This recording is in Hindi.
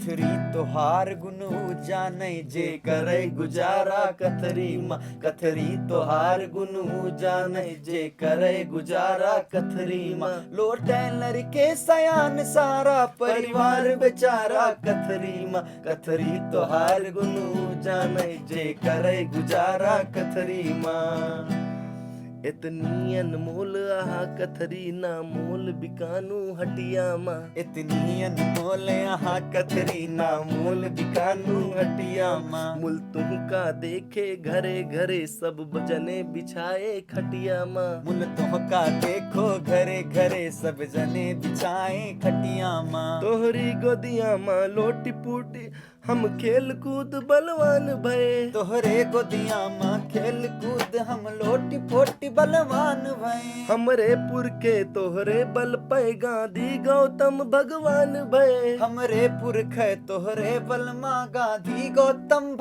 कथरी तोहार गुनु जाने जे करे गुजारा कथरी माँ। कथरी तोहार गुनु जाने जे करे गुजारा कथरी माँ। लोटे लड़के सयान सारा परिवार बेचारा कथरी माँ। कथरी तोहार गुनु जाने जे करे गुजारा कथरी माँ। इतनी अनमोल आहा कथरी ना मोल बिकानू हटिया माँ। इतनी अनमोल यहाँ कथरी ना मोल बिकानू हटिया माँ। मुल तुमका देखे घरे घरे सब जने बिछाए खटिया माँ। मुल तुमका देखो घरे घरे सब जने बिछाए खटिया माँ। तोहरी गोदिया माँ लोटी पूटी हम खेल कूद बलवान भये। तोहरे गोदिया माँ खेल कूद हम लोटी पोटी बलवान भये। हमरे पुरखे तोहरे बल पे गांधी गौतम भगवान भये। हमरे पुरख तोहरे बल माँ गांधी गौतम